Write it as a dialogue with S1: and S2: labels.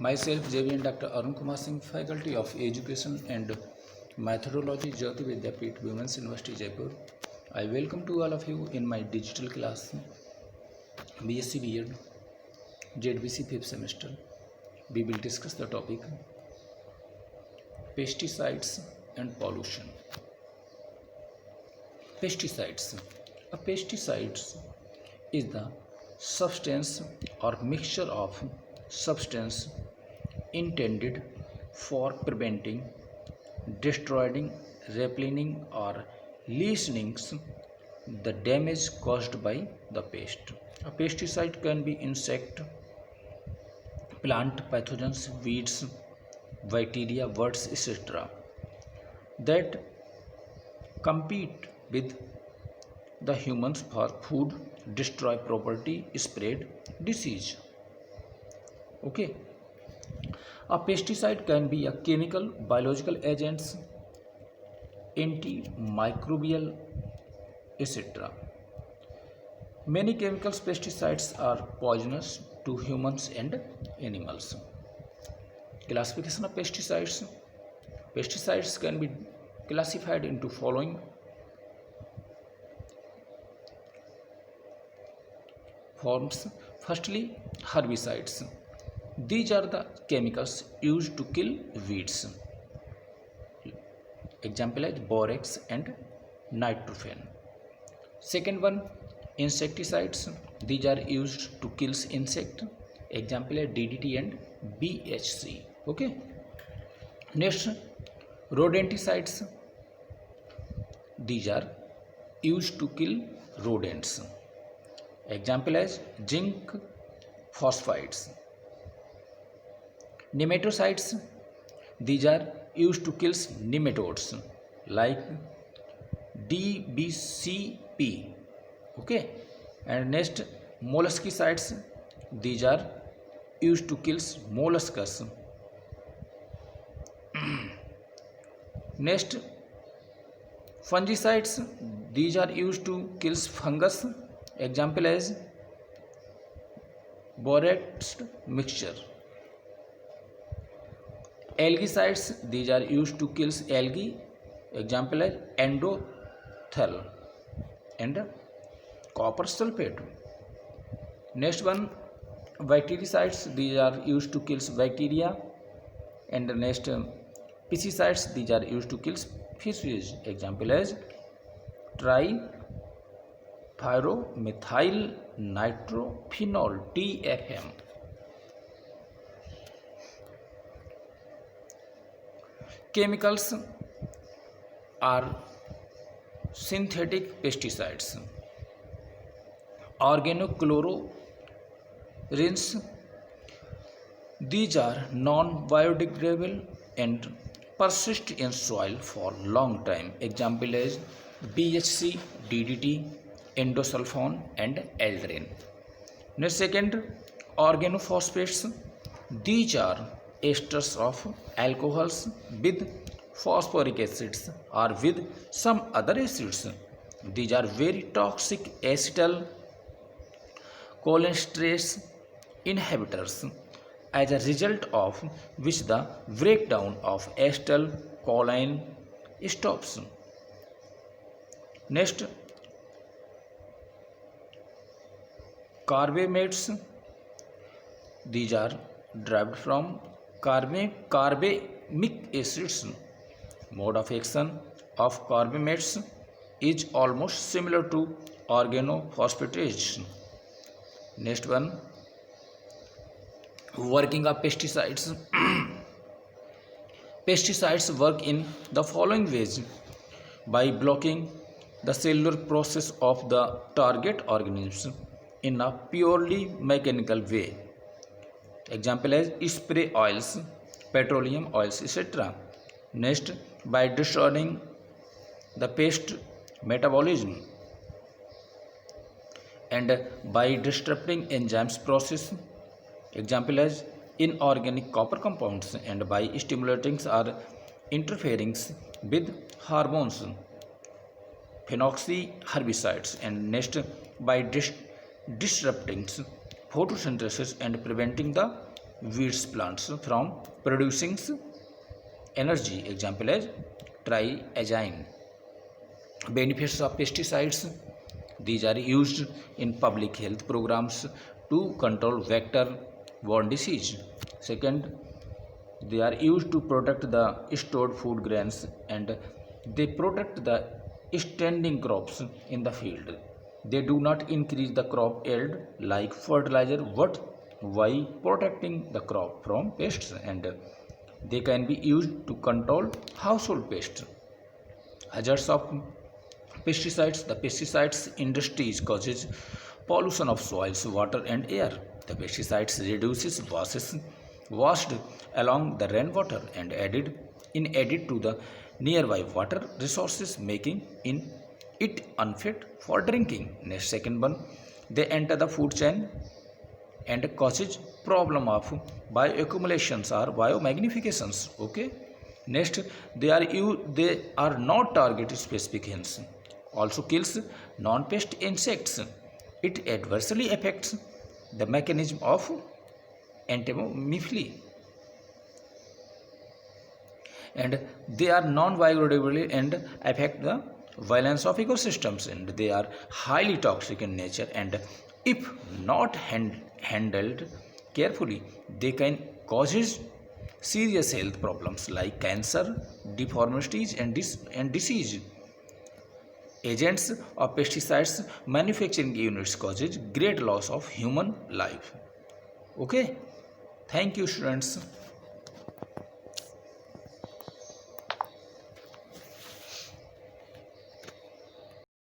S1: Myself, JVN Dr. Arun Kumar Singh, Faculty of Education and Methodology, Jyoti Vidyapeeth, Women's University, Jaipur. I welcome to all of you in my digital class, BSc B.Ed, ZBC 5th semester. We will discuss the topic pesticides and pollution. Pesticides. A pesticide is the substance or mixture of substance intended for preventing, destroying, repelling, or lessening the damage caused by the pest. A pesticide can be insect, plant pathogens, weeds, bacteria, birds, etc. that compete with the humans for food, destroy property, spread disease. Okay. A pesticide can be a chemical, biological agents, antimicrobial, etc. Many chemicals pesticides are poisonous to humans and animals. Classification of pesticides. Pesticides can be classified into following forms. Firstly, herbicides. These are the chemicals used to kill weeds. Example is borax and nitrofen. Second one, insecticides. These are used to kill insect. Example is DDT and BHC. Okay. Next, rodenticides. These are used to kill rodents. Example is zinc phosphides. Nematocides. These are used to kill nematodes like DBCP. Okay. And next, molluscicides. These are used to kill molluscs. Next, fungicides. These are used to kill fungus. Example is borax mixture. Algicides. These are used to kill algae. Example is endothel and copper sulfate. Next one, bactericides. These are used to kill bacteria. And the next, pesticides. These are used to kill fishes. Example is tripyromethyl nitrophenol TFM. Chemicals are synthetic pesticides. Organochlorines. These are non-biodegradable and persist in soil for long time. Example is BHC, DDT, endosulfan and aldrin. Next, second, organophosphates. These are esters of alcohols with phosphoric acids or with some other acids. These are very toxic acetyl cholinesterase inhibitors, as a result of which the breakdown of acetyl choline stops. Next, carbamates. These are derived from carbamic acids. Mode of action of carbamates is almost similar to organophosphatase. Next one, working of pesticides. Pesticides work in the following ways: by blocking the cellular process of the target organism in a purely mechanical way. Example is spray oils, petroleum oils, etc. Next, by destroying the pest metabolism and by disrupting enzymes process. Example is inorganic copper compounds, and by stimulating or interfering with hormones, phenoxyherbicides. And next, by disrupting photosynthesis and preventing the weeds plants from producing energy. Example as triazine. Benefits of pesticides. These are used in public health programs to control vector-borne disease. Second, they are used to protect the stored food grains and they protect the standing crops in the field. They do not increase the crop yield like fertilizer, but while protecting the crop from pests, and they can be used to control household pests. Hazards of pesticides. The pesticides industry causes pollution of soils, water and air. The pesticides reduces washed along the rainwater and added to the nearby water resources, making it unfit for drinking. Next, second one, they enter the food chain and causes problem of bioaccumulations or biomagnifications. Okay. Next, they are not target specific, hence also kills non-pest insects. It adversely affects the mechanism of entomophy, and they are non-biodegradable and affect the balance of ecosystems, and they are highly toxic in nature, and if not handled carefully they can cause serious health problems like cancer, deformities and disease. Agents of pesticides manufacturing units causes great loss of human life. Okay, thank you students.